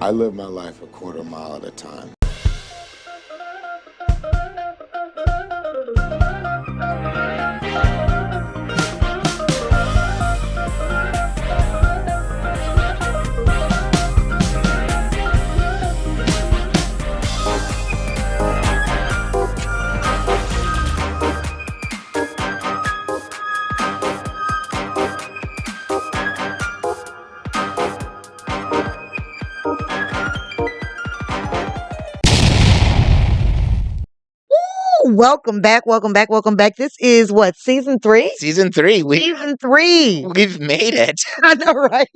I live my life a quarter mile at a time. Welcome back. This is what, season 3? Season 3. Season 3. We've made it. I know, right?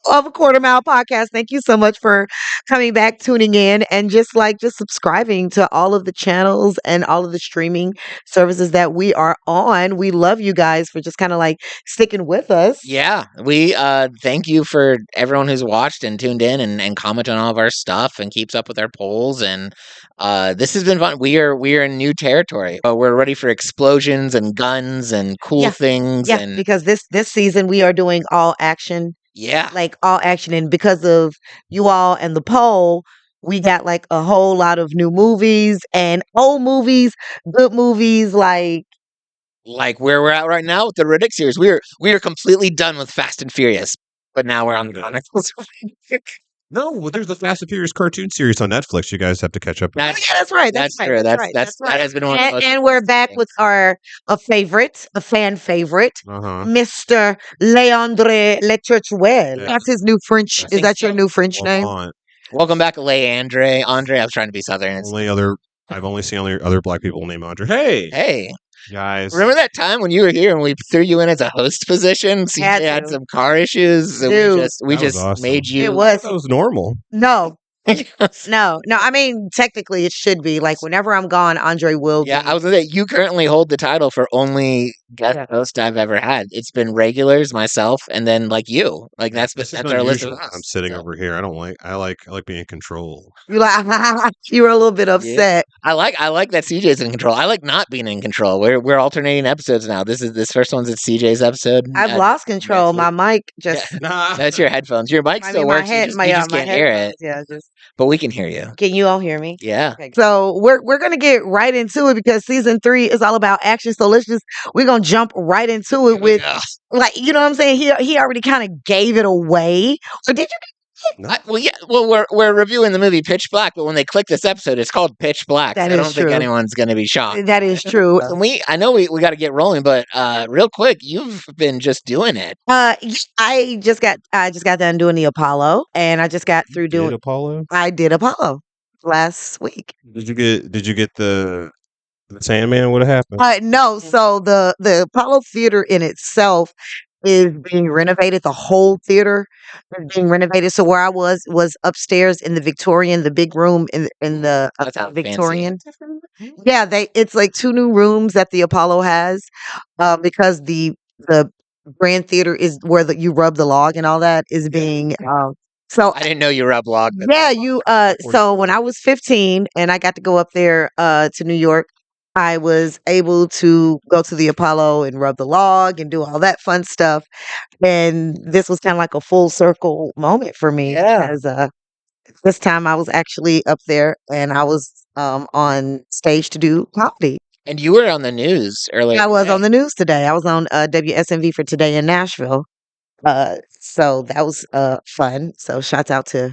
Of a Quarter Mile Podcast. Thank you so much for coming back, tuning in, and just subscribing to all of the channels and all of the streaming services that we are on. We love you guys for just kind of like sticking with us. Yeah, we thank you for everyone who's watched and tuned in and comment on all of our stuff and keeps up with our polls. And this has been fun. We are in new territory. We're ready for explosions and guns and cool things. Yeah, and because this season we are doing all action. Yeah. Like all action. And because of you all and the poll, we got like a whole lot of new movies and old movies, good movies, like where we're at right now with the Riddick series. We are completely done with Fast and Furious, but now we're on the Chronicles. No, well, there's the Fast and Furious cartoon series on Netflix. You guys have to catch up. Yeah, that's right. That's right. true. That's right. That has been one of the most And we're back with a fan favorite, Mr. Leandre Le Churchwell. Yeah. That's his new French. Is that your new French name? Welcome back, Leandre. Andre, I was trying to be Southern. I've only seen other black people named Andre. Hey. Guys. Remember that time when you were here and we threw you in as a host position? CJ had some car issues. So we just awesome. made you. It was. That was normal. No. No. I mean, technically, it should be like whenever I'm gone, Andre will. Yeah, I was gonna say you currently hold the title for only guest host I've ever had. It's been regulars, myself, and then like you. Like that's our list of hosts. I'm sitting over here. I like being in control. You were a little bit upset. Yeah. I like that CJ's in control. I like not being in control. We're alternating episodes now. This first one's CJ's episode. I've lost control. My mic just. Yeah. That's your headphones. Your mic still works. You just can't hear it. Yeah, but we can hear you. Can you all hear me? Yeah. Okay. So we're gonna get right into it because season 3 is all about action. So we're gonna jump right into it with like, you know what I'm saying? He already kind of gave it away. So did you? We're reviewing the movie Pitch Black, but when they click this episode, it's called Pitch Black. I don't think anyone's going to be shocked. That is true. I know we got to get rolling, but real quick, you've been just doing it. I just got done doing the Apollo, and I just got through doing Apollo. I did Apollo last week. Did you get the Sandman? What happened? No. So the Apollo Theater in itself is being renovated. The whole theater is being renovated. So where I was upstairs in the Victorian, the big room in the Victorian. Fancy. Yeah, it's like 2 new rooms that the Apollo has, because the Grand Theater is where you rub the log and all that is being. So I didn't know you rub log. Yeah, so when I was 15 and I got to go up there to New York, I was able to go to the Apollo and rub the log and do all that fun stuff. And this was kind of like a full circle moment for me. Yeah. Because this time I was actually up there and I was on stage to do comedy. And you were on the news earlier. I was on the news today. I was on WSMV for Today in Nashville. So that was fun. So shouts out to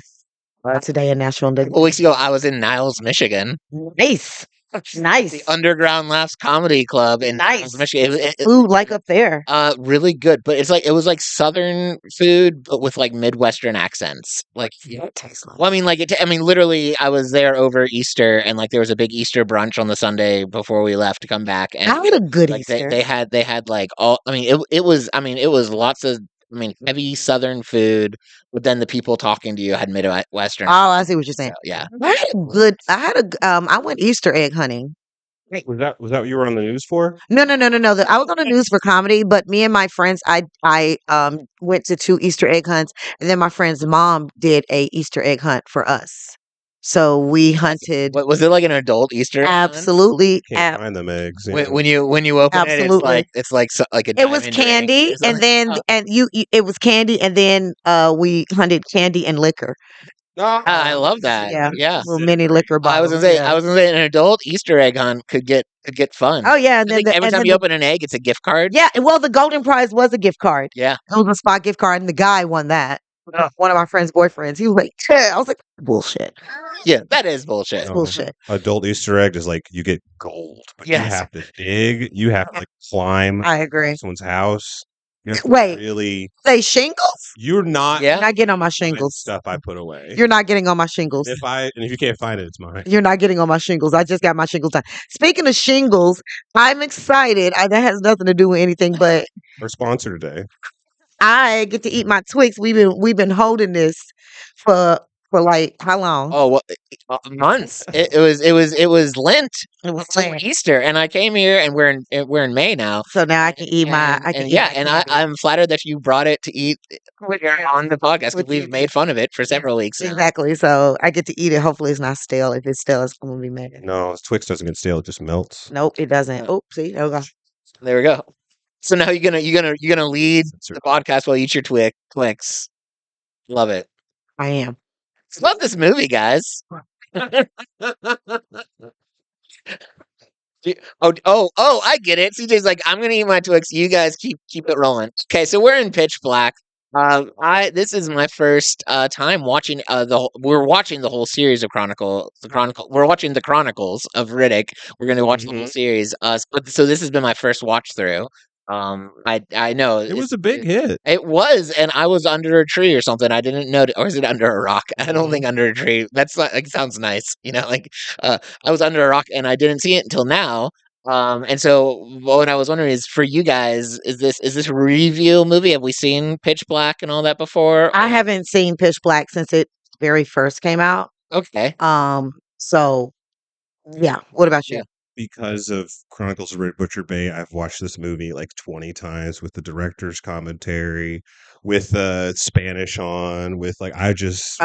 Today in Nashville. A couple weeks ago, I was in Niles, Michigan. Nice. The Underground Laughs Comedy Club in Niles, Michigan. Food like up there. Really good, but it was like Southern food, but with like Midwestern accents. Like, it tastes like. Well, I mean, literally, I was there over Easter, and like there was a big Easter brunch on the Sunday before we left to come back. And I had a good like, Easter. They had like all. I mean, it was lots of. I mean, heavy Southern food, but then the people talking to you had Midwestern. Oh, I see what you're saying. So, yeah. I went Easter egg hunting. Was that what you were on the news for? No. I was on the news for comedy, but me and my friends, I went to 2 Easter egg hunts, and then my friend's mom did a Easter egg hunt for us. So we hunted. What was it, like an adult Easter egg hunt? Absolutely. Can't find them eggs. Yeah. When you open it, Absolutely. it's like like a It was diamond ring candy, or something. and then it was candy, and then we hunted candy and liquor. I love that. Yeah, Yeah. little mini liquor I was bottles. gonna say an adult Easter egg hunt could get fun. Oh yeah, and I then think every time you open an egg, it's a gift card. yeah. Well, the golden prize was a gift card. Yeah. Golden spot gift card, and the guy won that. One of my friend's boyfriends. He was like, I was like, bullshit. Yeah, that is bullshit. That's bullshit. Adult Easter egg is like you get gold, but you Yes. have to dig. You have to like climb I agree. someone's house. You have to Wait. really. Say shingles? You're not. Yeah. You're not getting on my finding shingles. stuff I put away. You're not getting on my shingles. If you can't find it, it's mine. You're not getting on my shingles. I just got my shingles done. Speaking of shingles, I'm excited. That has nothing to do with anything, but Our sponsor today. I get to eat my Twix. We've been holding this for like how long? Oh, well, months. It was Lent. It was till Lent. Easter, and I came here, and we're in May now. So now I can eat my. I can eat my candy. I'm flattered that you brought it to eat on the podcast because With you. we've made fun of it for several weeks. Now. Exactly. So I get to eat it. Hopefully it's not stale. If it's stale, it's gonna be mad. No, Twix doesn't get stale; it just melts. Nope, it doesn't. Oh, see, there we go. There we go. So now you're gonna lead the podcast while you eat your Twix. Love it. I am. Love this movie, guys. I get it. CJ's like, I'm gonna eat my Twix. You guys keep it rolling. Okay, so we're in Pitch Black. This is my first time watching we're watching the whole series of we're watching the Chronicles of Riddick. We're gonna watch the whole series. So this has been my first watch through. I know It was a big hit. It was, and I was under a tree or something. I didn't know, or is it under a rock? I don't think under a tree. That's like sounds nice, I was under a rock and I didn't see it until now. And so what I was wondering is, for you guys, is this a review movie? Have we seen Pitch Black and all that before? I haven't seen Pitch Black since it very first came out. Okay. So yeah. What about you? Yeah. Because of Chronicles of Red Butcher Bay, I've watched this movie like 20 times with the director's commentary, with Spanish on, with like I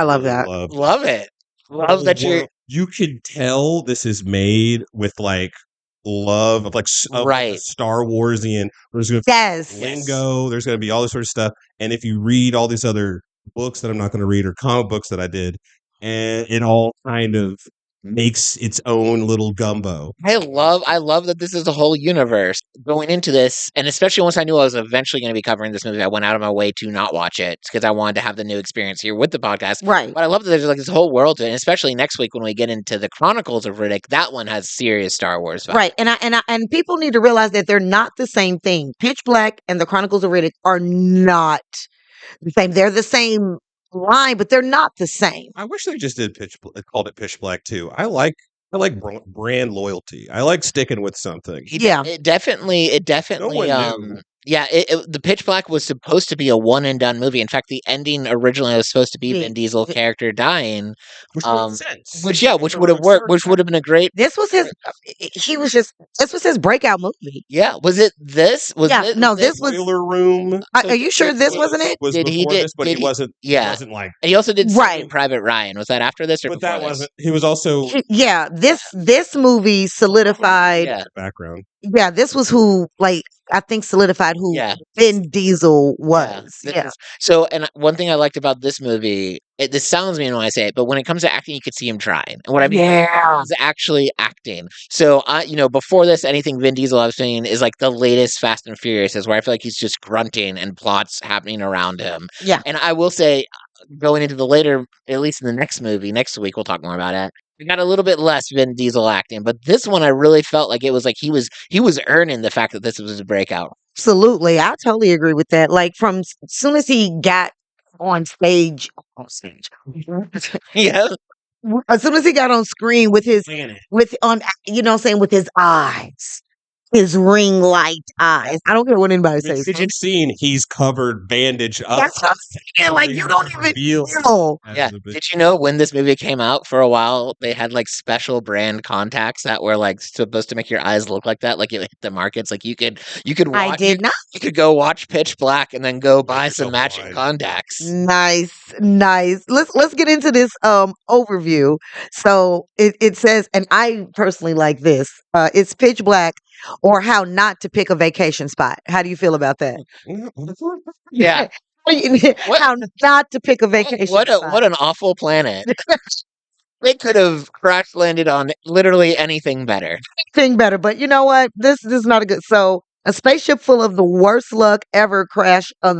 love that. Love it. Love that you can tell this is made with like love of like right. Star Warsian. There's going to be lingo. There's going to be all this sort of stuff. And if you read all these other books that I'm not going to read, or comic books that I did, and it all kind of makes its own little gumbo. I love that this is a whole universe going into this, and especially once I knew I was eventually going to be covering this movie, I went out of my way to not watch it because I wanted to have the new experience here with the podcast. Right. But I love that there's like this whole world to it, and especially next week when we get into the Chronicles of Riddick, that one has serious Star Wars vibes. Right. And people need to realize that they're not the same thing. Pitch Black and the Chronicles of Riddick are not the same. They're the same line, but they're not the same. I wish they just did called it Pitch Black too. I like brand loyalty. I like sticking with something. It definitely the Pitch Black was supposed to be a one and done movie. In fact, the ending originally was supposed to be Vin Diesel character dying, which makes sense. Which would have worked, which would have been a great. This was his breakout movie. Yeah, was it this? This was Boiler Room. Are you sure this wasn't it? He wasn't like. And he also did Saving Private Ryan. Was that after this or but before that this? wasn't. He was also. This movie solidified background. Yeah, this was who I think solidified who Vin Diesel was. So, and one thing I liked about this movie, this sounds mean when I say it, but when it comes to acting, you could see him trying. And what I mean is actually acting. So, before this, anything Vin Diesel I've seen is like the latest Fast and Furious, is where I feel like he's just grunting and plots happening around him. Yeah. And I will say, going into the later, at least in the next movie, next week, we'll talk more about it. We got a little bit less Vin Diesel acting, but this one I really felt like it was like he was earning the fact that this was his breakout. Absolutely, I totally agree with that. Like from as soon as he got on stage, yeah. As soon as he got on screen with his with his eyes, his ring light eyes. I don't care what anybody says. Did you see he's covered, bandaged up? That's what I'm saying. Like, you don't even feel. Yeah. Did you know when this movie came out, for a while, they had like special brand contacts that were like supposed to make your eyes look like that? Like it hit the markets. Like you could watch, I did not. You could go watch Pitch Black and then go buy some matching contacts. Nice. Let's get into this overview. So it says, and I personally like this. It's Pitch Black, or how not to pick a vacation spot. How do you feel about that? Yeah. How not to pick a vacation spot. What an awful planet. They could have crash landed on literally anything better. But you know what? This is not a good. So a spaceship full of the worst luck ever full of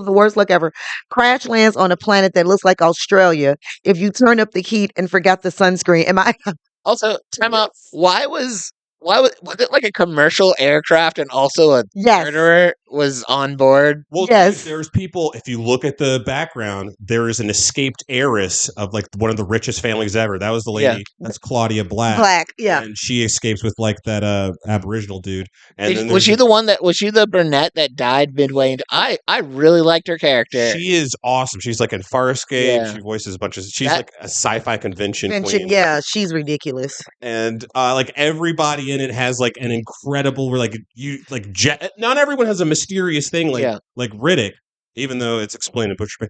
the worst luck ever crash lands on a planet that looks like Australia. If you turn up the heat and forgot the sunscreen, am I? Also, time out. Why was it like a commercial aircraft and also a murderer was on board? Well, yes. There's people, if you look at the background, there is an escaped heiress of like one of the richest families ever. That was the lady. Yeah. That's Claudia Black. Yeah. And she escapes with like that Aboriginal dude. And was she the brunette that died midway into I really liked her character. She is awesome. She's like in Farscape. Yeah. She voices a bunch of like a sci-fi convention queen. Yeah, she's ridiculous. And like everybody in it has like an incredible, not everyone has a mysterious thing like Riddick, even though it's explained in Butcher.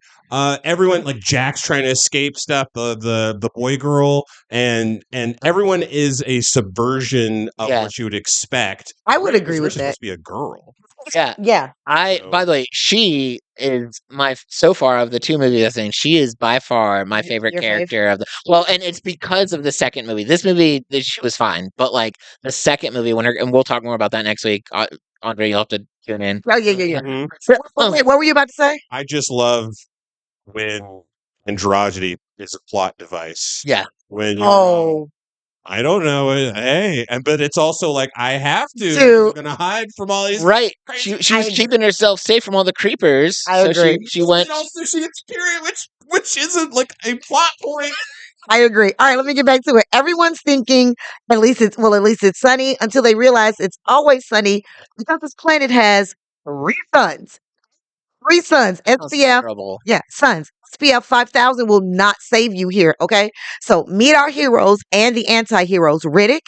Everyone, like Jack's trying to escape stuff, the boy girl, and everyone is a subversion of what you would expect. I would agree with that. Supposed to be a girl. Yeah. By the way, she is so far of the two movies I think, she is by far my favorite character of and it's because of the second movie. This movie, she was fine, but like the second movie, and we'll talk more about that next week. Andre, you'll have to tune in. Oh, yeah. Mm-hmm. Wait, what were you about to say? I just love when androgyny is a plot device. Yeah. When I don't know. Hey, but it's also like I have to. I'm gonna hide from all these. Right. She was keeping herself safe from all the creepers. I agree. She went. And also, she gets curious, which isn't like a plot point. I agree. All right, let me get back to it. Everyone's thinking at least it's sunny until they realize it's always sunny because this planet has 3 suns. 3 suns. SPF. Yeah, suns. SPF 5000 will not save you here, okay? So meet our heroes and the anti-heroes. Riddick,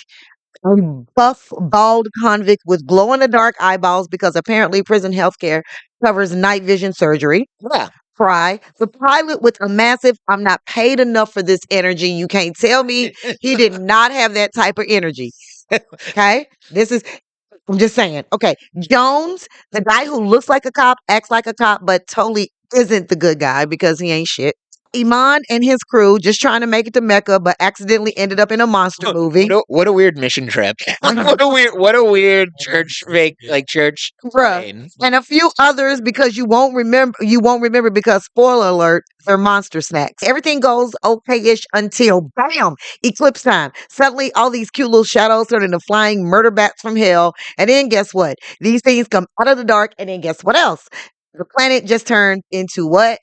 a buff, bald convict with glow-in-the-dark eyeballs because apparently prison healthcare covers night vision surgery. Yeah. Fry, the pilot with a massive, I'm not paid enough for this energy. You can't tell me he did not have that type of energy. Okay? I'm just saying. Okay. Jones, the guy who looks like a cop, acts like a cop, but totally isn't the good guy because he ain't shit. Iman and his crew just trying to make it to Mecca, but accidentally ended up in a monster movie. What a weird mission trip. what a weird church church. Bruh. And a few others because you won't remember because spoiler alert, they're monster snacks. Everything goes okay-ish until bam, eclipse time. Suddenly all these cute little shadows turn into flying murder bats from hell. And then guess what? These things come out of the dark, and then guess what else? The planet just turned into what?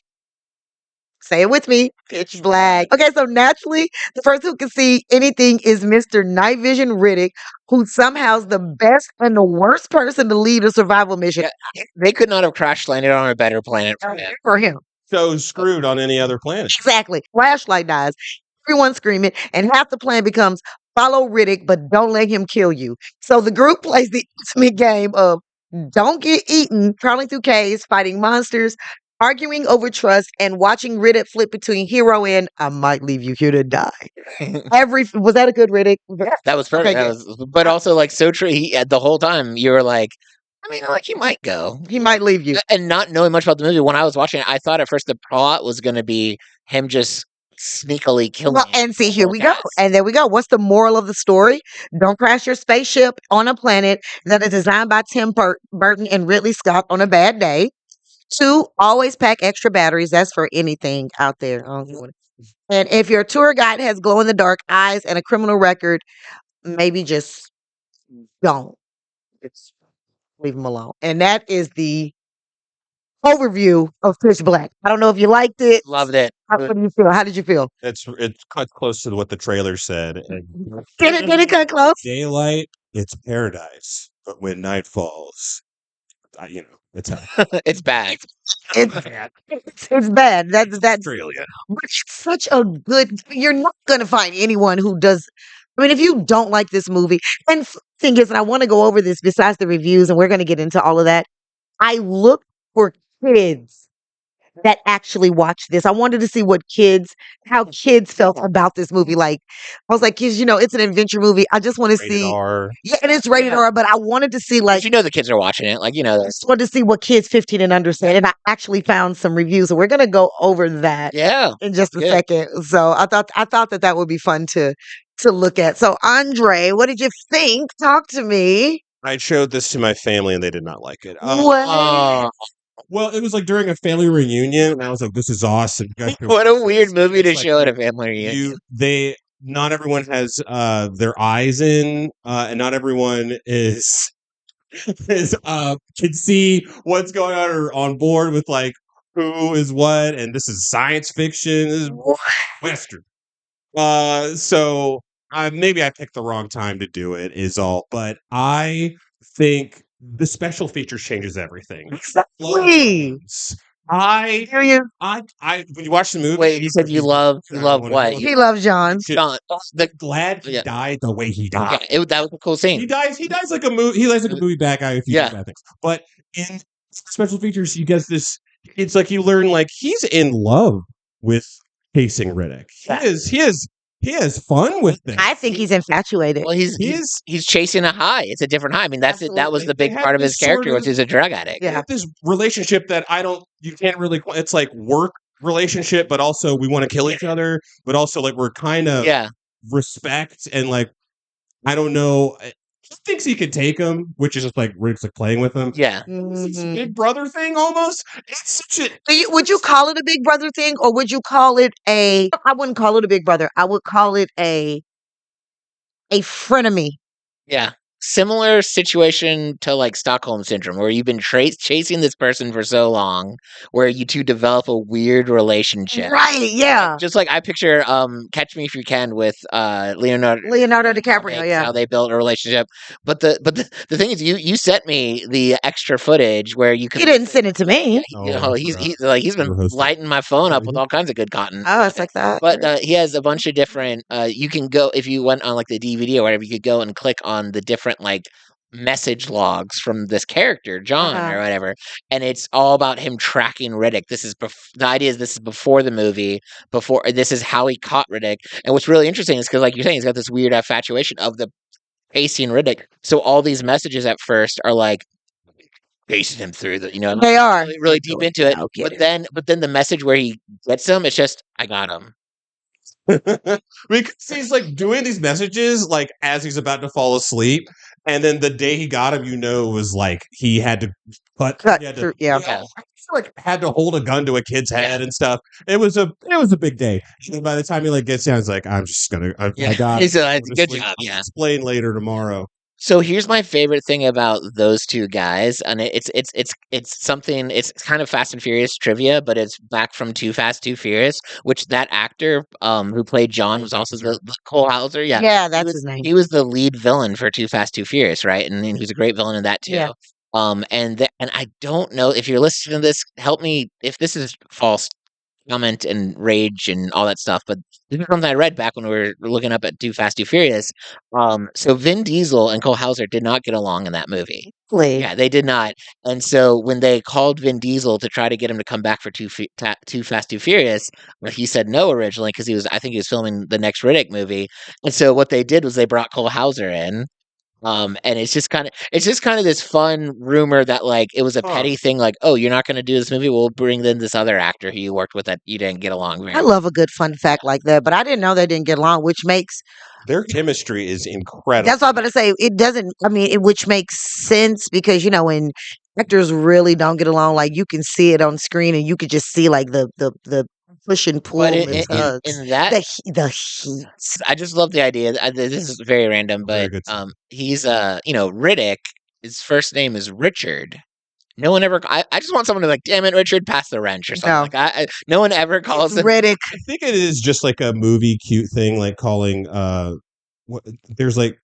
Say it with me. Pitch black. Okay, so naturally, the person who can see anything is Mr. Night Vision Riddick, who somehow is the best and the worst person to lead a survival mission. Yeah, they could not have crash landed on a better planet for him. So screwed on any other planet. Exactly. Flashlight dies. Everyone's screaming, and half the plan becomes follow Riddick, but don't let him kill you. So the group plays the ultimate game of don't get eaten, crawling through caves, fighting monsters, arguing over trust, and watching Riddick flip between hero and I might leave you here to die. Was that a good Riddick? That was perfect. Okay, but also like so true. The whole time you were like, I mean, like he might go. He might leave you. And not knowing much about the movie, when I was watching it, I thought at first the plot was going to be him just sneakily killing. Well, and see, here we go. And there we go. What's the moral of the story? Don't crash your spaceship on a planet that is designed by Tim Burton and Ridley Scott on a bad day. 2, always pack extra batteries. That's for anything out there. And if your tour guide has glow-in-the-dark eyes and a criminal record, maybe just don't. Just leave them alone. And that is the overview of Pitch Black. I don't know if you liked it. Loved it. How did you feel? How did you feel? It's cut close to what the trailer said. Did it cut close? Daylight it's paradise, but when night falls, it's hell. It's bad. It's bad. That's Australia. but it's such a good. You're not gonna find anyone who does. I mean, if you don't like this movie, and thing is, and I want to go over this besides the reviews, and we're gonna get into all of that. I look for kids that actually watched this. I wanted to see how kids felt about this movie. Like, I was like, kids, it's an adventure movie. I just want to Rated see. R. Yeah, and it's rated R, but I wanted to see But the kids are watching it. I just wanted to see what kids 15 and under said, and I actually found some reviews, and we're gonna go over that Yeah. in just a Good. second. So I thought that would be fun to look at. So Andre, what did you think? Talk to me. I showed this to my family and they did not like it. What? Well, it was like during a family reunion, and I was like, "This is awesome." You guys should What a watch weird this. movie to It's like, show at a family reunion. not everyone has their eyes in, and not everyone is can see what's going on or on board with like who is what, and this is science fiction. This is Western. So maybe I picked the wrong time to do it, is all. But I think the special features changes everything. Exactly. I Do you? when you watch the movie. Wait, you said you love what? He loves John. John. Glad he died the way he died. Yeah, that was a cool scene. He dies like a movie. He dies like a movie bad guy if you do bad things. But in special features, you get this. It's like you learn like he's in love with chasing Riddick. He has fun with this. I think he's infatuated. Well, he's chasing a high. It's a different high. I mean, that's it. That was the big part of his character, was he's a drug addict. They have this relationship that you can't really. It's like work relationship, but also we want to kill each other, but also like we're kind of respect and like I don't know. He thinks he could take him, which is just like Rick's like playing with him. Yeah, it's a big brother thing almost. It's such a. Would you call it a big brother thing, or would you call it a? I wouldn't call it a big brother. I would call it a frenemy. Yeah. Similar situation to like Stockholm Syndrome, where you've been chasing this person for so long, where you two develop a weird relationship. Right, yeah. Just like I picture Catch Me If You Can with Leonardo DiCaprio, how they built a relationship. But the thing is, you sent me the extra footage where you could. He didn't send it to me. He's been lighting my phone up with all kinds of good content. Oh, it's like that. But he has a bunch of different. You can go if you went on like the DVD or whatever. You could go and click on the different like message logs from this character John or whatever, and it's all about him tracking Riddick. The idea is this is before the movie, before this is how he caught Riddick. And what's really interesting is because, like you're saying, he's got this weird infatuation of the pacing Riddick. So all these messages at first are like pacing him through they are really deep into it. But then the message where he gets them, it's just I got him. Because he's like doing these messages like as he's about to fall asleep, and then the day he got him, was like he had to cut through. Like had to hold a gun to a kid's head and stuff. It was a big day. And by the time he like gets down, he's like, I'm just gonna. I got it. It's a good job. I'll explain later tomorrow. So here's my favorite thing about those two guys, and it's something. It's kind of Fast and Furious trivia, but it's back from Too Fast, Too Furious, which that actor who played John was also the Cole Hauser. Yeah, that's his name. He was the lead villain for Too Fast, Too Furious, right? And he was a great villain in that too. Yeah. And I don't know if you're listening to this. Help me if this is false. Comment and rage and all that stuff, but this is something I read back when we were looking up at Too Fast, Too Furious. So Vin Diesel and Cole Hauser did not get along in that movie. Really? Yeah, they did not. And so when they called Vin Diesel to try to get him to come back for Too Fast, Too Furious, he said no originally because I think he was filming the next Riddick movie. And so what they did was they brought Cole Hauser in. And it's just kind of this fun rumor that like it was a petty thing, like, oh, you're not going to do this movie, we'll bring in this other actor who you worked with that you didn't get along very I love a good fun fact like that, but I didn't know they didn't get along, which makes their chemistry is incredible. That's all I'm gonna say. It doesn't. I mean, which makes sense because when actors really don't get along, like you can see it on screen, and you could just see like the push and pull and tugs. In that the heat. I just love the idea. This is very random, but he's Riddick. His first name is Richard. No one ever. I just want someone to like, damn it, Richard, pass the wrench or something. No. Like no one ever calls him Riddick. I think it is just like a movie cute thing, like calling. There's like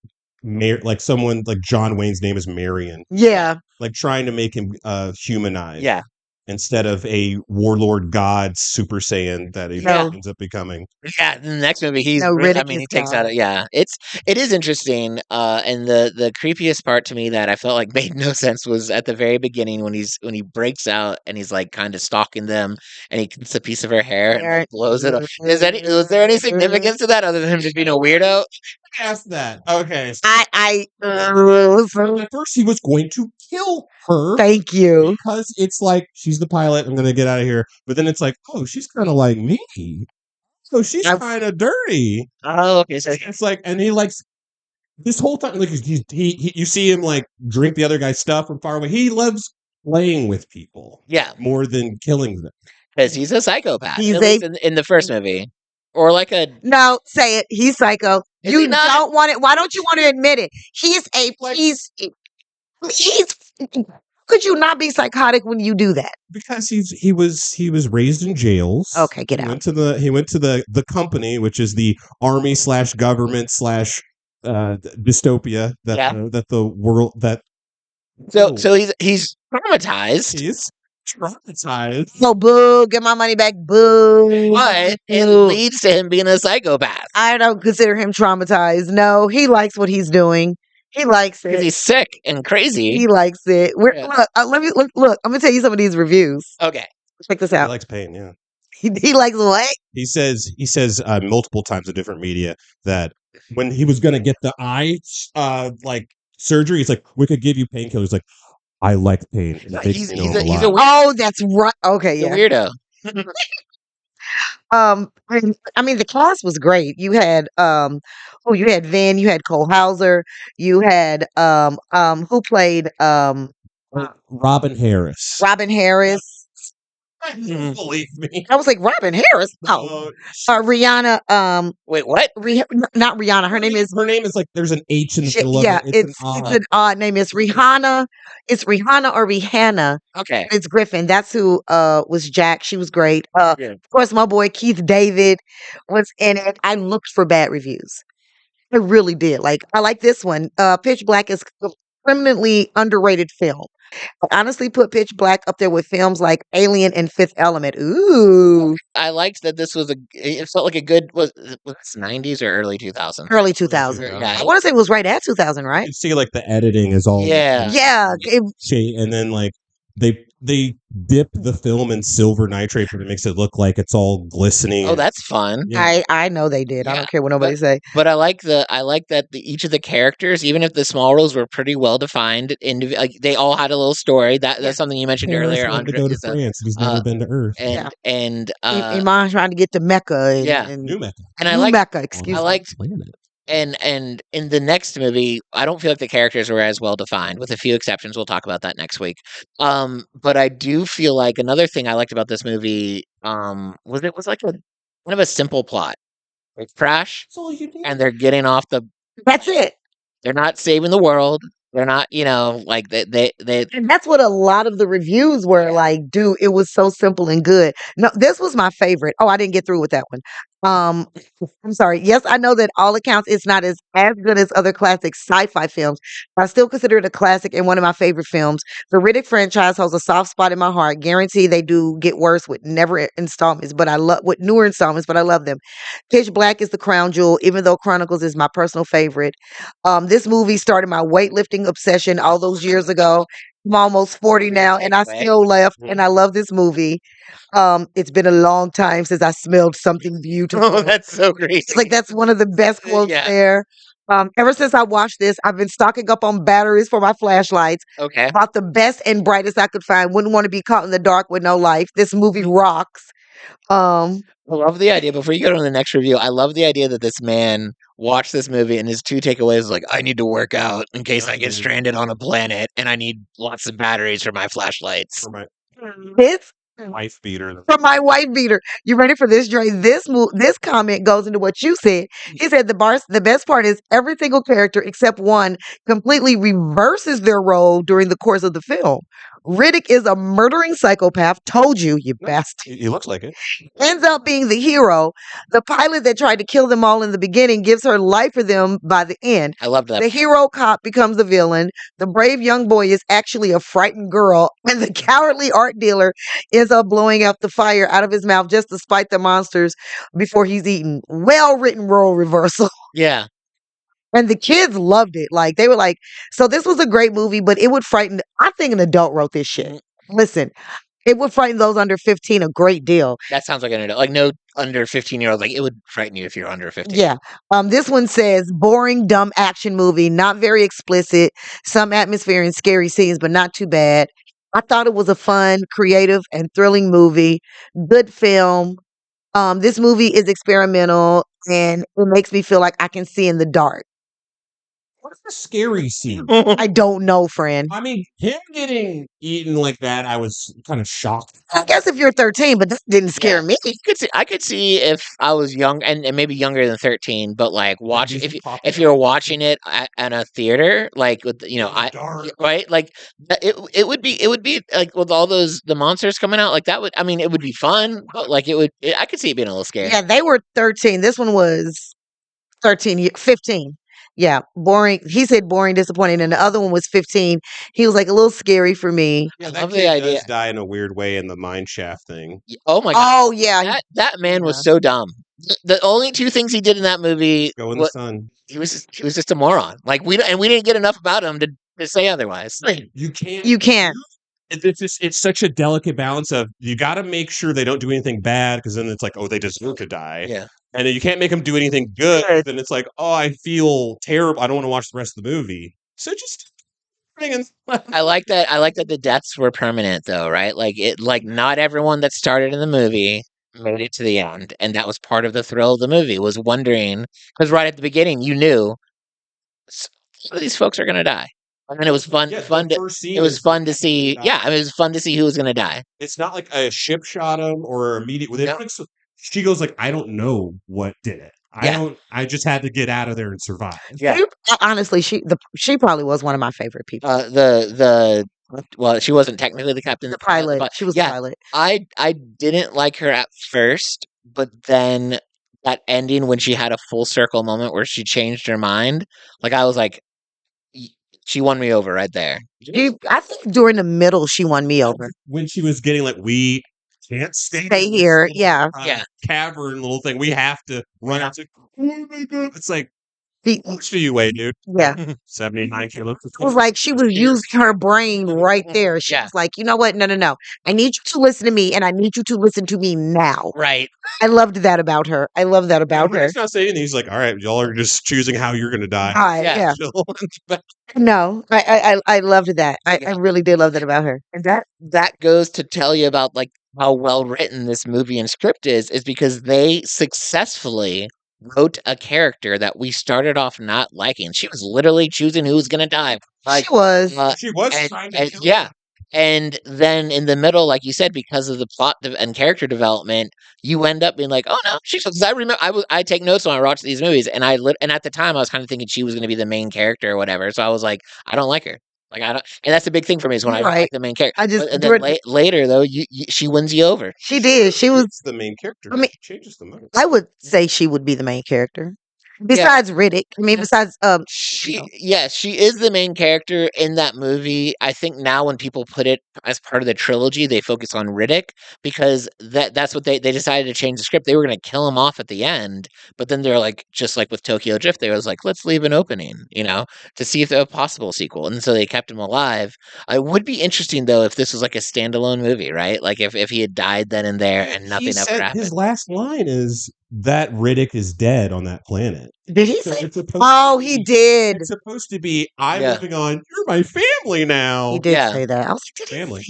like someone like John Wayne's name is Marion. Yeah. Like trying to make him humanized. Yeah. Instead of a warlord god Super Saiyan that he ends up becoming. Yeah, in the next movie, he's. Riddick I mean, he takes God. out. Yeah, it is interesting. And the creepiest part to me that I felt like made no sense was at the very beginning when he breaks out and he's like kind of stalking them and he gets a piece of her hair and like, blows it up. Was there any significance to that other than him just being a weirdo? Ask that. Okay. So at first he was going to kill her. Thank you. Because it's like she's the pilot. I'm gonna get out of here. But then it's like, oh, she's kind of like me. So she's kind of dirty. Oh, okay. So it's like, and he likes this whole time. Like he you see him like drink the other guy's stuff from far away. He loves playing with people. Yeah, more than killing them. Because he's a psychopath. He's at least in the first movie, or like a no. Say it. He's psycho. Is You he not? don't want it. Why don't you want to admit it? He's a. He's. Could you not be psychotic when you do that? Because he was raised in jails. Okay, get He out. He went to the company, which is the army / government / dystopia that the world that. So he's traumatized. He's traumatized. No, boo. Get my money back, boo. But it leads to him being a psychopath. I don't consider him traumatized. No, he likes what he's doing. He likes it. Because he's sick and crazy. He likes it. Look, let me look. I'm gonna tell you some of these reviews. Okay, check this out. He likes pain. Yeah. He likes what? He says multiple times in different media that when he was gonna get the eye like surgery, he's like, we could give you painkillers. He's like, I like pain. He's a oh, that's right. Okay, yeah. Weirdo. I mean, the cast was great. You had you had Vin, you had Cole Hauser, you had who played Robin Harris. Robin Harris. Believe me. I was like, Robin Harris. Oh, Rihanna. Wait, what? Not Rihanna. Her name is like there's an H in the middle of it. It's an odd name. It's Rihanna. It's Rihanna or Rihanna. Okay. It's Griffin. That's who was Jack. She was great. Of course, my boy Keith David was in it. I looked for bad reviews. I really did. Like, I like this one. Pitch Black is a criminally underrated film. I honestly put Pitch Black up there with films like Alien and Fifth Element. Ooh. I liked that this was it felt like a good, was it 90s or early 2000s? Early 2000. Yeah. I want to say it was right at 2000, right? You see like the editing is all Yeah. And then like they dip the film in silver nitrate, but it makes it look like it's all glistening. Oh, that's fun. Yeah. I know they did. I don't care what nobody say. But I like that each of the characters, even if the small roles were pretty well defined, like they all had a little story. That's something you mentioned earlier. To go to France. He's never been to Earth. And Iman trying to get to Mecca. New Mecca. And I like Mecca. Excuse me. I liked. And in the next movie, I don't feel like the characters were as well defined, with a few exceptions. We'll talk about that next week. But I do feel like another thing I liked about this movie was like a kind of a simple plot. They crash, and they're getting off the. That's it. They're not saving the world. They're not, like they. And that's what a lot of the reviews were like. Dude, it was so simple and good. No, this was my favorite. Oh, I didn't get through with that one. I'm sorry. Yes, I know that all accounts it's not as good as other classic sci-fi films, but I still consider it a classic and one of my favorite films. The Riddick franchise holds a soft spot in my heart. Guarantee they do get worse with newer installments, but I love them. Pitch Black is the crown jewel, even though Chronicles is my personal favorite. This movie started my weightlifting obsession all those years ago. I'm almost 40 now, and I still laugh, and I love this movie. It's been a long time since I smelled something beautiful. Oh, that's so great. It's like that's one of the best quotes there. Ever since I watched this, I've been stocking up on batteries for my flashlights. Okay. Bought the best and brightest I could find. Wouldn't want to be caught in the dark with no life. This movie rocks. I love the idea. Before you go to the next review, I love the idea that this man watched this movie and his two takeaways is like, I need to work out in case I get stranded on a planet, and I need lots of batteries for my flashlights. This wife beater. From my wife beater. You ready for this, Dre? This comment goes into what you said. He said the best part is every single character except one completely reverses their role during the course of the film. Riddick is a murdering psychopath. Told you, you bastard. He looks like it. Ends up being the hero. The pilot that tried to kill them all in the beginning gives her life for them by the end. I love that. The hero cop becomes the villain. The brave young boy is actually a frightened girl. And the cowardly art dealer ends up blowing out the fire out of his mouth just to spite the monsters before he's eaten. Well-written role reversal. Yeah. And the kids loved it. Like, they were like, so this was a great movie, but it would frighten. I think an adult wrote this shit. Listen, it would frighten those under 15 a great deal. That sounds like an adult. Like, no under 15-year-old. Like, it would frighten you if you're under 15. Yeah. This one says boring, dumb action movie, not very explicit, some atmosphere and scary scenes, but not too bad. I thought it was a fun, creative, and thrilling movie. Good film. This movie is experimental and it makes me feel like I can see in the dark. What's the scary scene? I don't know, friend. I mean, him getting eaten like that, I was kind of shocked. I guess if you're 13, but this didn't scare me. I could see if I was young and maybe younger than 13, but like watching just pop if it you're up. watching it at a theater, like with Dark. right, like it would be like with all the monsters coming out, like that would, I mean, it would be fun, but like I could see it being a little scary. Yeah, they were 13. This one was 15. Yeah, boring. He said boring, disappointing, and the other one was 15. He was like a little scary for me. Yeah, I that love the kid idea. does die in a weird way in the mine shaft thing. Oh my god, Oh yeah, that man was so dumb. The only two things he did in that movie, Go in the sun. he was just a moron. Like we didn't get enough about him to say otherwise. You can't. you can't. It's such a delicate balance of you got to make sure they don't do anything bad because then it's like, oh, they deserve to die. Yeah. And then you can't make them do anything good. Then it's like, oh, I feel terrible. I don't want to watch the rest of the movie. So just I like that. I like that the deaths were permanent, though, right? Like not everyone that started in the movie made it to the end, and that was part of the thrill of the movie. Was wondering, because right at the beginning you knew some of these folks are gonna die, and then it was fun. Yeah, fun the to first scene it was is fun to see. die. Yeah, I mean, it was fun to see who was gonna die. It's not like a ship shot him or immediate. No. She goes like, I don't know what did it. I just had to get out of there and survive. Yeah. Honestly, she probably was one of my favorite people. Well, she wasn't technically the captain, The pilot. but She was yeah, the pilot. I didn't like her at first, but then that ending when she had a full circle moment where she changed her mind, like I was like, she won me over right there. I think during the middle, she won me over. When she was getting like, we can't stay here. Yeah. Cavern little thing. We have to run out to. Oh my god! It's like, how much do you weigh, dude? Yeah. 79 kilos. It was like she was using her brain right there. She was like, you know what? No. I need you to listen to me, and I need you to listen to me now. Right. I loved that about her. I love that about her. He's not saying anything. He's like, all right, y'all are just choosing how you're going to die. Yeah. No, I loved that. I really did love that about her. And that goes to tell you about like how well written this movie and script is because they successfully wrote a character that we started off not liking. She was literally choosing who was going to die. Like, she was trying to kill yeah. And then in the middle, like you said, because of the plot and character development, you end up being like, "Oh no, she's." Because I remember, I take notes when I watch these movies, and and at the time I was kind of thinking she was going to be the main character or whatever. So I was like, I don't like her. Like I don't, and that's a big thing for me is when I like the main character. And then later though, she wins you over. She did. She was the main character. I mean, she changes the most. I would say she would be the main character. Besides Riddick, I mean, besides she is the main character in that movie. I think now when people put it as part of the trilogy, they focus on Riddick because that's what they decided to change the script. They were going to kill him off at the end, but then they're like, just like with Tokyo Drift, they was like, let's leave an opening, to see if there's a possible sequel, and so they kept him alive. It would be interesting though if this was like a standalone movie, right? Like if he had died then and there and nothing ever happened. His last line is that Riddick is dead on that planet. Did he say? Oh, he did. It's supposed to be, I'm moving on. You're my family now. He did say that. I was like, family.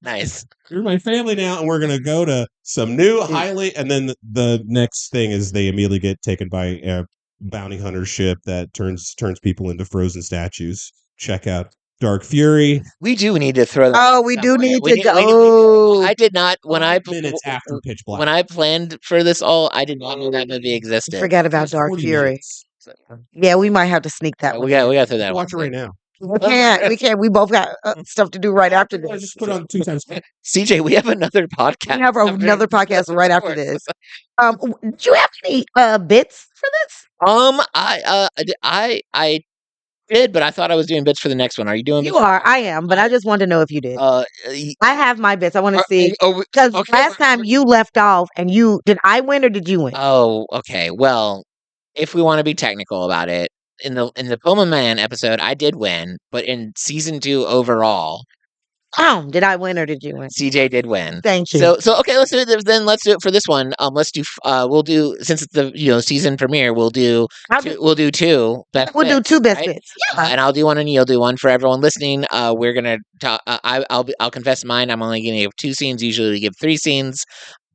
Nice. You're my family now, and we're going to go to some new highly. And then the next thing is they immediately get taken by a bounty hunter ship that turns people into frozen statues. Check out Dark Fury. We do need to throw that. Oh, we do need to go. I did not when minutes after Pitch Black. When I planned for this I did not know that movie existed. Forget about Dark Fury. Yeah, we might have to sneak that one. We got to throw that. Watch it right now. We can't. We both got stuff to do right after this. Just put on 2 times. CJ, we have another podcast. We have another podcast right after this. Do you have any bits for this? I did, but I thought I was doing bits for the next one. Are you doing? You are. I am, but I just wanted to know if you did. I have my bits. I want to see because last time you left off, and did I win or did you win? Oh, okay. Well, if we want to be technical about it, in the Puma Man episode, I did win, but in season 2 overall, did I win or did you win? CJ did win. Thank you. So okay, let's do it. Then let's do it for this one. We'll do, since it's the season premiere. We'll do 2 best. We'll do 2 best right? bits. Yeah, and I'll do one and you'll do one. For everyone listening, we're gonna talk. I'll confess mine. I'm only gonna give 2 scenes. Usually we give 3 scenes.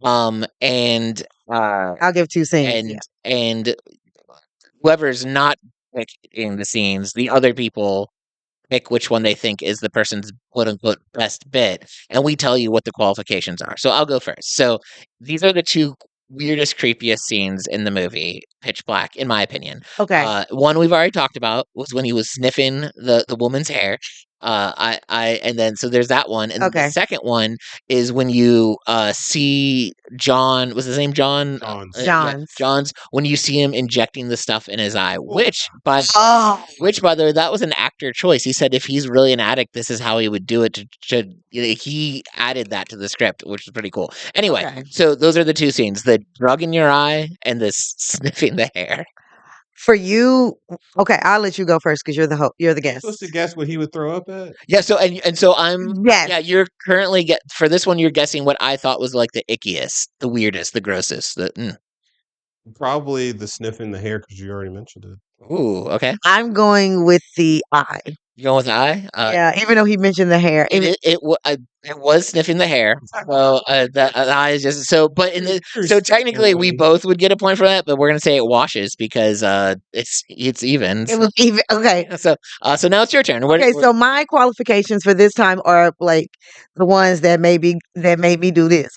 And I'll give 2 scenes. And whoever's not picking the scenes, the other people pick which one they think is the person's quote unquote best bit, and we tell you what the qualifications are. So I'll go first. So these are the 2 weirdest, creepiest scenes in the movie Pitch Black, in my opinion. Okay. One we've already talked about was when he was sniffing the woman's hair. And then so there's that one, and then the second one is when you see John. Was his name John? John's. When you see him injecting the stuff in his eye, which by the way, that was an actor choice. He said if he's really an addict, this is how he would do it. He added that to the script, which is pretty cool. Anyway, so those are the 2 scenes: the drug in your eye and the sniffing the hair. For you, okay, I'll let you go first because you're the guest. Supposed to guess what he would throw up at? Yeah, so and so I'm yes. Yeah, you're currently for this one you're guessing what I thought was like the ickiest, the weirdest, the grossest. Probably the sniffing the hair because you already mentioned it. Ooh, okay. I'm going with the eye. You going with the eye? Yeah, even though he mentioned the hair. It was sniffing the hair. So the eye is just so. But so technically, we both would get a point for that. But we're gonna say it washes because it's even. It was even. Okay. So now it's your turn. So my qualifications for this time are like the ones that made me do this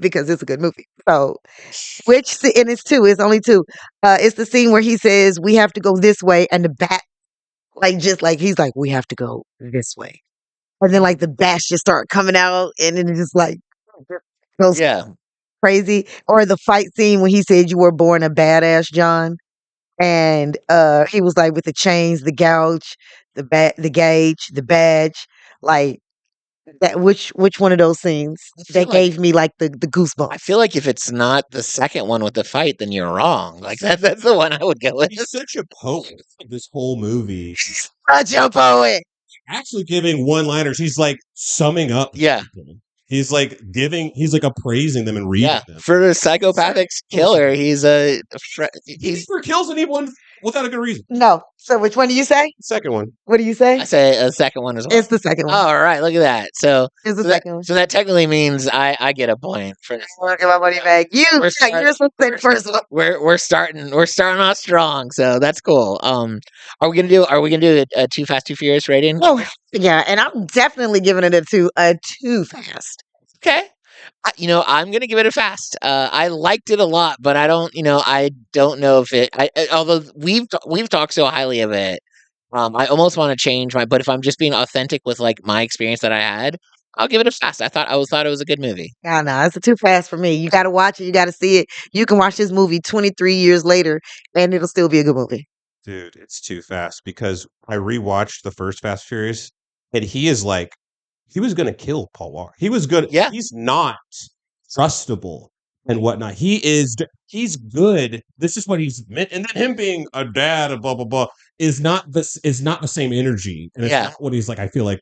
because it's a good movie. So and it's 2. It's only 2. It's the scene where he says we have to go this way, and the bat. He's like, we have to go this way. And then the bats just start coming out and then it just goes crazy. Or the fight scene when he said you were born a badass, John. And he was like with the chains, the gouge, the gauge, the badge, that which one of those scenes that gave me the goosebumps? I feel like if it's not the second one with the fight, then you're wrong. That's the one I would go with. He's such a poet. This whole movie. Such a poet. Actually giving one-liners. He's summing up. Yeah. People. He's he's appraising them and reading them. For a psychopathic killer, he never kills anyone without a good reason. No. So which one do you say? Second one. What do you say? I say a second one as well. It's the second one. Oh, all right. Look at that. So it's the second one. So that technically means I get a point for this. Look at my money bag. You're supposed to say the first one. We're starting off strong, so that's cool. Are we gonna do a Too Fast, Too Furious rating? Oh yeah, and I'm definitely giving it a too fast. Okay. I'm gonna give it a fast. I liked it a lot, but I don't know if it. Although we've talked so highly of it, I almost want to change my. But if I'm just being authentic with my experience that I had, I'll give it a fast. I thought it was a good movie. No, it's a too fast for me. You got to watch it. You got to see it. You can watch this movie 23 years later, and it'll still be a good movie. Dude, it's too fast because I rewatched the first Fast Furious, and he is he was going to kill Paul Walker. He was good. Yeah. He's not trustable and whatnot. He's good. This is what he's meant. And then him being a dad and blah, blah, blah is not the same energy. And it's not what he's I feel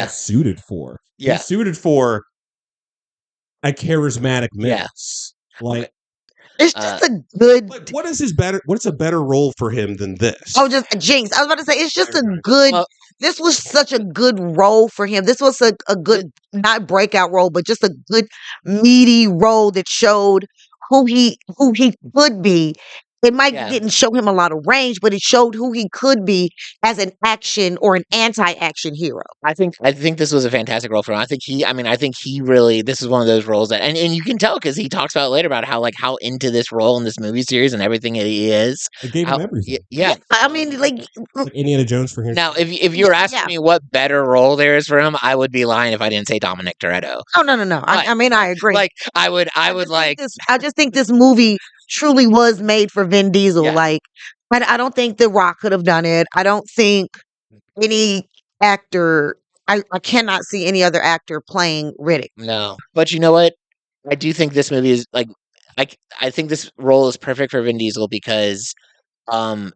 suited for. Yeah. He's suited for a charismatic menace. It's just a good. What's a better role for him than this? Oh, just Jinx. I was about to say it's just a good. This was such a good role for him. This was a good, not breakout role, but just a good meaty role that showed who he could be, It might didn't show him a lot of range, but it showed who he could be as an action or an anti-action hero. I think this was a fantastic role for him. I think he really, this is one of those roles that, and you can tell because he talks about it later about how into this role in this movie series and everything he is. It gave him everything. Yeah. I mean, like Indiana Jones for him. Now, if you were asking me what better role there is for him, I would be lying if I didn't say Dominic Toretto. Oh no. I mean, I agree. Like I would like. I just think this movie truly was made for Vin Diesel. Yeah. Like, I don't think The Rock could have done it. I don't think any actor. I cannot see any other actor playing Riddick. No, but you know what? I do think this movie is like, I think this role is perfect for Vin Diesel because I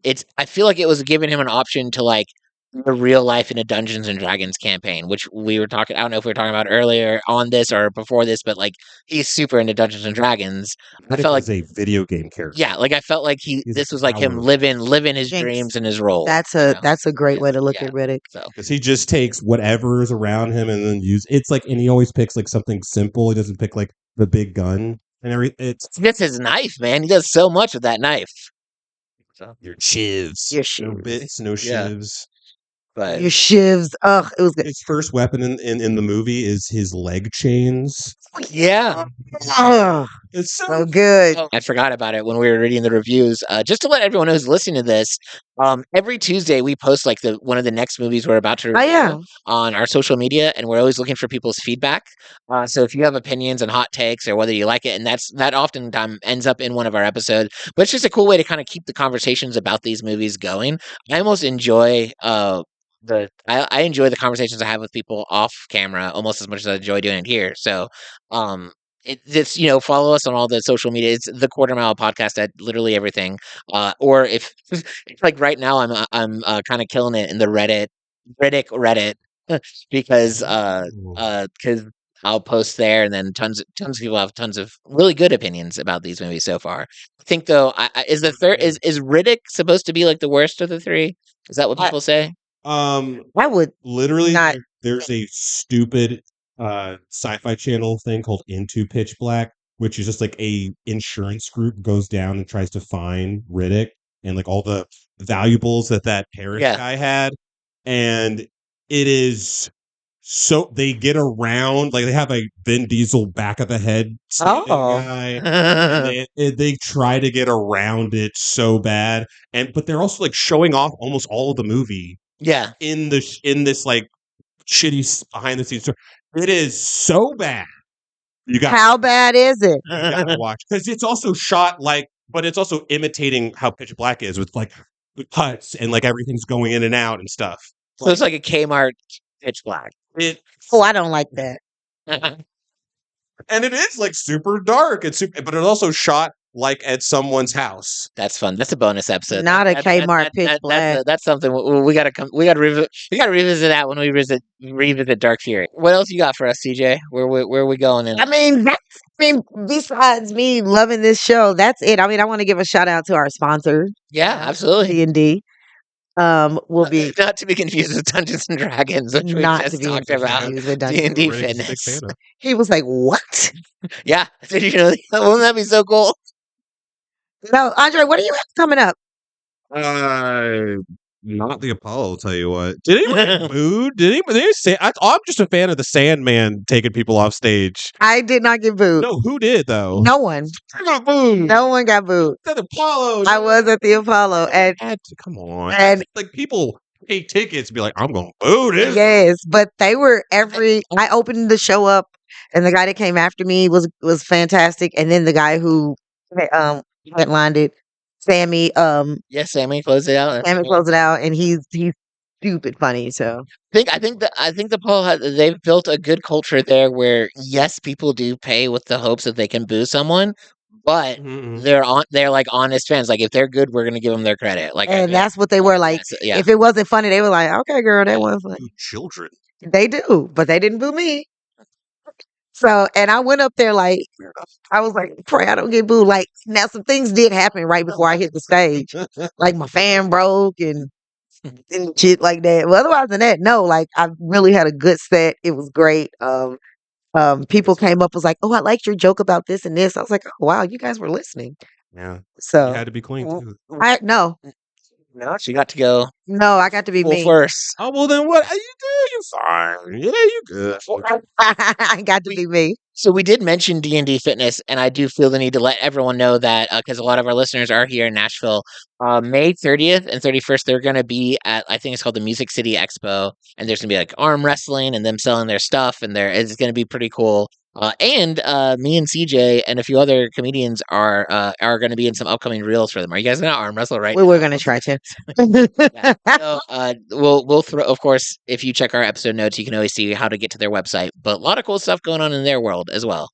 feel like it was giving him an option to like the real life in a Dungeons and Dragons campaign, which we were talking. I don't know if we were talking about earlier on this or before this, but like he's super into Dungeons and Dragons. I felt like a video game character. Yeah, like I felt like this was like him living his dreams and his role. That's a great way to look at Riddick. Because he just takes whatever is around him and then it's like, and he always picks like something simple. He doesn't pick like the big gun and everything. It's just his knife, man. He does so much with that knife. So your shivs, no bits, no shivs. But your shivs. Ugh, it was good. His first weapon in the movie is his leg chains. Yeah. It's so good. I forgot about it when we were reading the reviews. Just to let everyone know who's listening to this, every Tuesday we post like one of the next movies we're about to review on our social media, and we're always looking for people's feedback. So if you have opinions and hot takes or whether you like it, and that oftentimes ends up in one of our episodes, but it's just a cool way to kind of keep the conversations about these movies going. I almost enjoy I enjoy the conversations I have with people off camera almost as much as I enjoy doing it here. So, it's follow us on all the social media. It's the Quarter Mile Podcast at literally everything. Or if like right now I'm kind of killing it in the Riddick because I'll post there, and then tons of people have tons of really good opinions about these movies so far. I think though, is Riddick supposed to be like the worst of the three? Is that what people say? I would literally there's a stupid sci-fi channel thing called Into Pitch Black, which is just like a insurance group goes down and tries to find Riddick and like all the valuables that Paris guy had, and it is so they get around, like they have a Vin Diesel back of the head guy, and they try to get around it so bad, but they're also like showing off almost all of the movie. Yeah, in this like shitty behind the scenes story. It is so bad. How bad is it? You gotta watch because it's also shot but it's also imitating how Pitch Black is with like the cuts and like everything's going in and out and stuff. So it's like a Kmart Pitch Black. I don't like that. And it is like super dark and but it's also shot like at someone's house. That's fun. That's a bonus episode. Not a Kmart Pitch Black. That's something we gotta revisit that when we revisit Dark Fury. What else you got for us, CJ? Where are we going? I mean, besides me loving this show, that's it. I mean, I want to give a shout out to our sponsor. Yeah, absolutely. D&D. Will be not to be confused with Dungeons and Dragons, which we just talked about. D&D Fitness. He was like, "What?" Yeah, wouldn't that be so cool? No, Andre, what do you have coming up? Not the Apollo. I'll tell you what. Did anyone get booed? Did anyone say? I'm just a fan of the Sandman taking people off stage. I did not get booed. No, who did though? No one. I got booed. No one got booed. At the Apollo. I was at the Apollo, and come on, and like people pay tickets to be like, I'm going to boo this. Yes, but they were I opened the show up, and the guy that came after me was fantastic, and then the guy who headlined it, Sammy. Sammy closed it out. Sammy closed it out, and he's stupid funny. So I think the poll they've built a good culture there where yes, people do pay with the hopes that they can boo someone, but they're like honest fans. Like if they're good, we're gonna give them their credit. Like, and that's what they were like. If it wasn't funny, they were like, "Okay, girl, that wasn't funny." Children, they do, but they didn't boo me. So, and I went up there like, I was like, pray I don't get booed. Like, now some things did happen right before I hit the stage. Like my fan broke and shit like that. Well, otherwise than that, no, like I really had a good set. It was great. People came up, was like, "Oh, I liked your joke about this and this." I was like, "Oh, wow, you guys were listening." Yeah. So You had to be clean too. no, she got to go I got to be full me. force. Oh well, then what? You do? You fine? Yeah, you good. I got to be me. So we did mention D&D Fitness, and I do feel the need to let everyone know that because a lot of our listeners are here in Nashville. May 30th and 31st, they're going to be at, I think it's called the Music City Expo, and there's going to be like arm wrestling and them selling their stuff, and it's going to be pretty cool. And me and CJ and a few other comedians are going to be in some upcoming reels for them. Are you guys going to arm wrestle right We now? were going to try to. Yeah. So we'll throw, of course, if you check our episode notes, you can always see how to get to their website. But a lot of cool stuff going on in their world as well,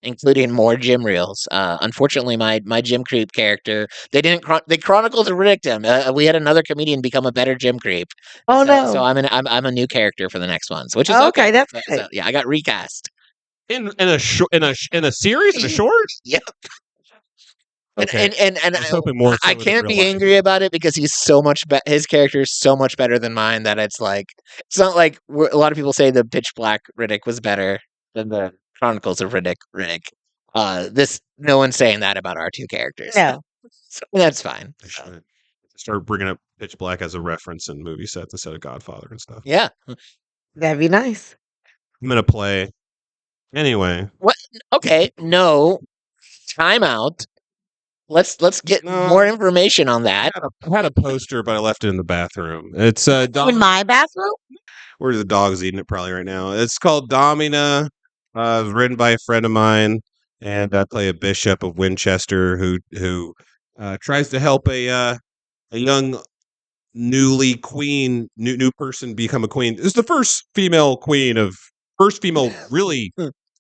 including more gym reels. Unfortunately, my gym creep character, they chronicled and Riddicked him. We had another comedian become a better gym creep. Oh no! So I'm a new character for the next ones, which is okay. That's good. So, yeah, I got recast In a series, in a short. Yep. Okay. And I was hoping more. I can't be angry about it because he's so much his character is so much better than mine that it's not like a lot of people say the Pitch Black Riddick was better than the Chronicles of Riddick. No one's saying that about our two characters. No, so that's fine. Start bringing up Pitch Black as a reference in movie sets instead of Godfather and stuff. Yeah, that'd be nice. I'm gonna play anyway. What? Okay, no, time out. Let's get more information on that. I had a poster, but I left it in the bathroom. It's in my bathroom. Where the dog's eating it probably right now. It's called Domina. Written by a friend of mine, and I play a bishop of Winchester who tries to help a young new person become a queen. It's the first female really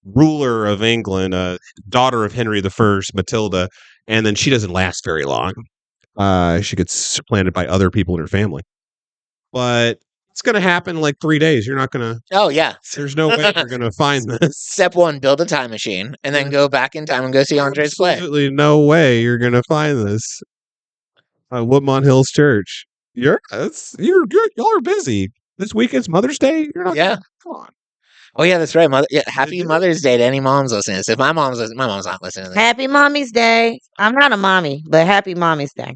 ruler of England, daughter of Henry I, Matilda, and then she doesn't last very long. She gets supplanted by other people in her family. But it's going to happen in like 3 days. You're not going to. Oh, yeah. There's no way you're going to find this. Step one, build a time machine and then go back in time and go see Andre's play. Absolutely no way you're going to find this. Woodmont Hills Church. Y'all are busy. This weekend's Mother's Day. You're not. Yeah. Come on. Oh yeah, that's right. Happy Mother's Day to any moms listening to this. If my mom's not listening to this. Happy Mommy's Day. I'm not a mommy, but happy Mommy's Day.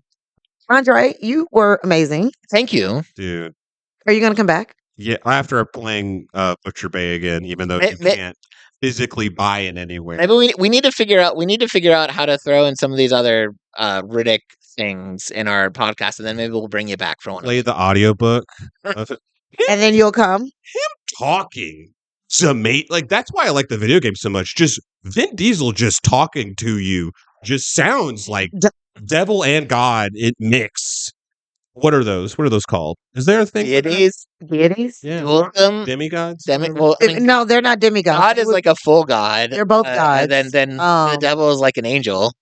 Andre, you were amazing. Thank you, dude. Are you going to come back? Yeah, after playing Butcher Bay again, even though you can't physically buy it anywhere. Maybe we need to figure out how to throw in some of these other Riddick things in our podcast, and then maybe we'll bring you back for one. Play the audiobook of it. And then you'll come. Him talking to mate, like that's why I like the video game so much. Just Vin Diesel just talking to you just sounds like devil and God it mix. What are those? What are those called? Is there a thing? Deities? Yeah. Demigods? No, they're not demigods. God is like a full god. They're both gods. And then the devil is like an angel.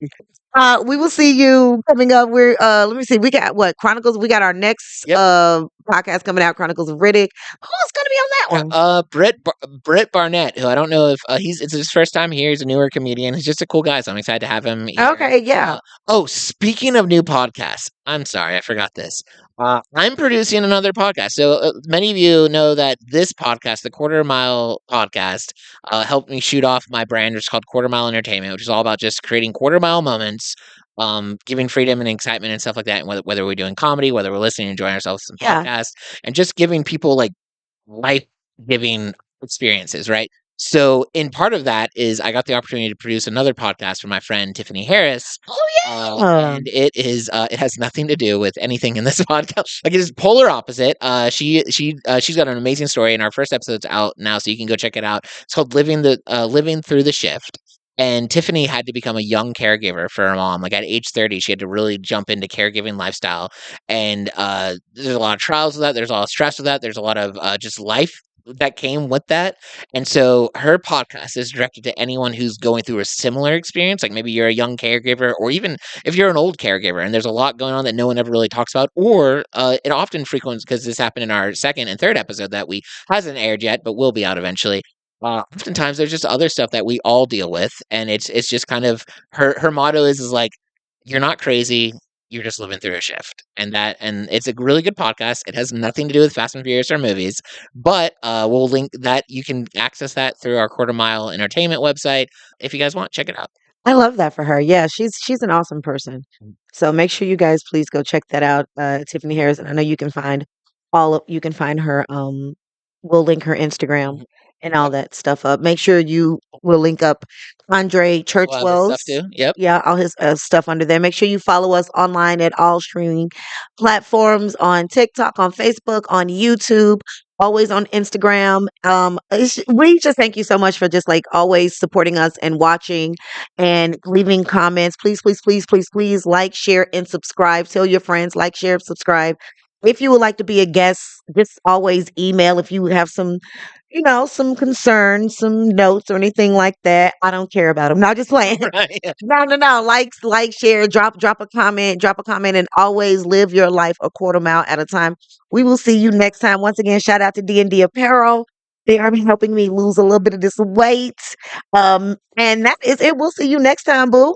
We will see you coming up. We're let me see. We got what Chronicles. We got our next podcast coming out. Chronicles of Riddick. Who's going to be on that one? Britt Barnett, who I don't know if it's his first time here. He's a newer comedian. He's just a cool guy, so I'm excited to have him here. Okay, yeah. Speaking of new podcasts, I'm sorry, I forgot this. I'm producing another podcast. So many of you know that this podcast, the Quarter Mile Podcast, helped me shoot off my brand, which is called Quarter Mile Entertainment, which is all about just creating quarter mile moments, giving freedom and excitement and stuff like that. And whether we're doing comedy, whether we're listening, enjoying ourselves some podcasts, and just giving people like life-giving experiences, right? So, in part of that is I got the opportunity to produce another podcast for my friend Tiffany Harris. Oh yeah, and it has nothing to do with anything in this podcast. Like it is polar opposite. She's got an amazing story, and our first episode's out now, so you can go check it out. It's called Living Through the Shift. And Tiffany had to become a young caregiver for her mom. Like at age 30, she had to really jump into caregiving lifestyle. And there's a lot of trials with that. There's a lot of stress with that. There's a lot of just life that came with that. And so her podcast is directed to anyone who's going through a similar experience. Like maybe you're a young caregiver, or even if you're an old caregiver and there's a lot going on that no one ever really talks about, or it often frequents, because this happened in our second and third episode that hasn't aired yet, but will be out eventually. Oftentimes there's just other stuff that we all deal with. And it's just kind of her motto is like, you're not crazy. You're just living through a shift. And it's a really good podcast. It has nothing to do with Fast and Furious or movies, but we'll link that. You can access that through our Quarter Mile Entertainment website. If you guys want, check it out. I love that for her. Yeah, she's an awesome person. So make sure you guys please go check that out, Tiffany Harris. And I know you can find her. We'll link her Instagram Mhm. and all Yep. that stuff up. Make sure you will link up Andre We'll have his stuff Churchwell's. too. Yep. Yeah, all his stuff under there. Make sure you follow us online at all streaming platforms on TikTok, on Facebook, on YouTube, always on Instagram. We just thank you so much for just like always supporting us and watching and leaving comments. Please, please, please, please, please like, share, and subscribe. Tell your friends, like, share, subscribe. If you would like to be a guest, just always email if you have some, some concerns, some notes, or anything like that. I don't care about them. Not just playing. Right. No, no, no. Like, share, drop a comment, and always live your life a quarter mile at a time. We will see you next time. Once again, shout out to D&D Apparel. They are helping me lose a little bit of this weight. And that is it. We'll see you next time, boo.